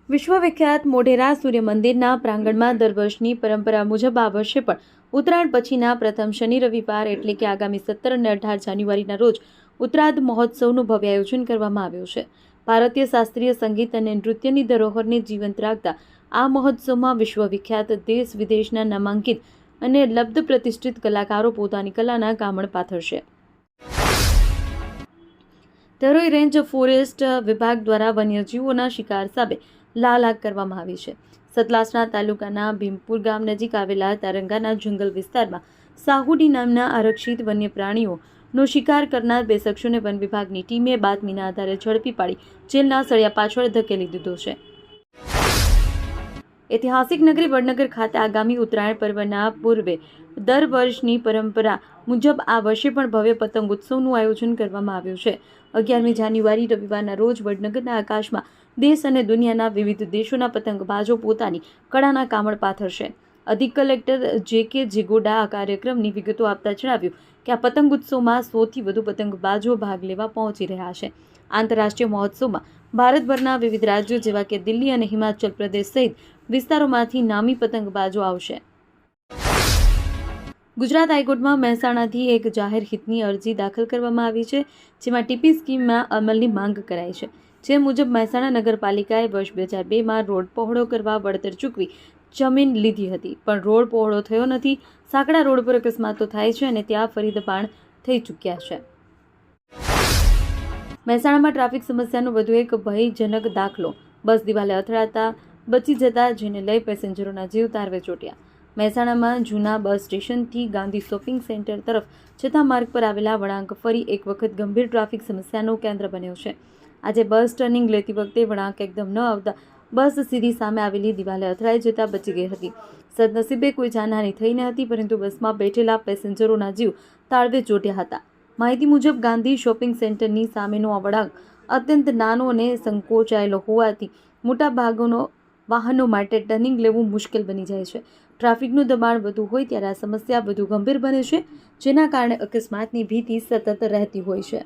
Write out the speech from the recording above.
વિશ્વવિખ્યાત મોઢેરા સૂર્ય મંદિરના પ્રાંગણમાં દર વર્ષની પરંપરા મુજબ આ વર્ષે પણ ઉત્તરાયણ પછીના પ્રથમ શનિ રવિવાર એટલે કે આગામી 17 અને 18 જાન્યુઆરીના રોજ ઉત્તરાધ મહોત્સવનું ભવ્ય આયોજન કરવામાં આવ્યું છે। ભારતીય શાસ્ત્રીય સંગીત અને નૃત્યની ધરોહરને જીવંત રાખતા આ મહોત્સવમાં વિશ્વવિખ્યાત દેશ વિદેશના નામાંકિત અને લબ્ધ પ્રતિષ્ઠિત કલાકારો પોતાની કલાના કામણ પાથરશે। તરોઈ રેન્જ ફોરેસ્ટ વિભાગ દ્વારા વન્યજીવોના શિકાર સામે લાલાક કરવામાં આવી છે। સતલાસણા તાલુકાના ભીમપુર ગામ નજીક આવેલા તારંગાના જંગલ વિસ્તારમાં સાહુડી નામના આરક્ષિત વન્ય પ્રાણીઓનો શિકાર કરનાર 2 શખ્સોને વન વિભાગની ટીમે બાતમીના આધારે ઝડપી પાડી જેલના સળિયા પાછળ ધકેલી દીધો છે। ઐતિહાસિક નગરી વડનગર ખાતે આગામી ઉત્તરાયણ પર્વના પૂર્વે દર વર્ષની પરંપરા મુજબ આ વર્ષે પણ ભવ્ય પતંગ ઉત્સવનું આયોજન કરવામાં આવ્યું છે। 11મી જાન્યુઆરી રવિવારના રોજ વડનગરના આકાશમાં દેશ અને દુનિયાના વિવિધ દેશોના પતંગબાજો પોતાની કળાના કામણ પાથરશે। અધિક કલેક્ટર જે.કે. જીગોડા આ કાર્યક્રમની વિગતો આપતા જણાવ્યું કે આ પતંગ ઉત્સવમાં 100થી વધુ પતંગબાજો ભાગ લેવા પહોંચી રહ્યા છે। આંતરરાષ્ટ્રીય મહોત્સવમાં ભારતભરના વિવિધ રાજ્યો જેવા કે દિલ્હી અને હિમાચલ પ્રદેશ સહિત વિસ્તારોમાંથી નામી પતંગબાજો આવશે। ગુજરાત હાઈકોર્ટમાં મહેસાણાથી એક જાહેર હિતની અરજી દાખલ કરવામાં આવી છે, જેમાં ટીપી સ્કીમના અમલની માંગ કરાઈ છે। જે મુજબ મહેસાણા નગરપાલિકાએ વર્ષ 2002માં રોડ પહોળો કરવા વળતર ચૂકવી જમીન લીધી હતી, પણ રોડ પહોળો થયો નથી। સાંકડા રોડ પર અકસ્માતો થાય છે અને ત્યાં ફરી દબાણ થઈ ચૂક્યા છે। મહેસાણામાં ટ્રાફિક સમસ્યાનો વધુ એક ભયજનક દાખલો બસ દિવાલે અથડાતા બચી જતા, જેને લઈ પેસેન્જરોના જીવ તારવે ચોટ્યા। મહેસાણામાં જૂના બસ સ્ટેશનથી ગાંધી શોપિંગ સેન્ટર તરફ જતા માર્ગ પર આવેલા વળાંક ફરી એક વખત ગંભીર ટ્રાફિક સમસ્યાનું કેન્દ્ર બન્યો છે। આજે બસ ટર્નિંગ લેતી વખતે વળાંક એકદમ ન આવતા બસ સીધી સામે આવેલી દિવાલે અથડાઈ જતા બચી ગઈ હતી। સદનસીબે કોઈ જાનહાની થઈ ન હતી, પરંતુ બસમાં બેઠેલા પેસેન્જરોના જીવ તાળવે ચોટ્યા હતા। માહિતી મુજબ ગાંધી શોપિંગ સેન્ટરની સામેનો આ વળાંક અત્યંત નાનો અને સંકોચાયેલો હોવાથી મોટા ભાગનો વાહનો માટે ટર્નિંગ લેવું મુશ્કેલ બની જાય છે। ટ્રાફિકનું દબાણ વધુ હોય ત્યારે આ સમસ્યા વધુ ગંભીર બને છે, જેના કારણે અકસ્માતની ભીતિ સતત રહેતી હોય છે।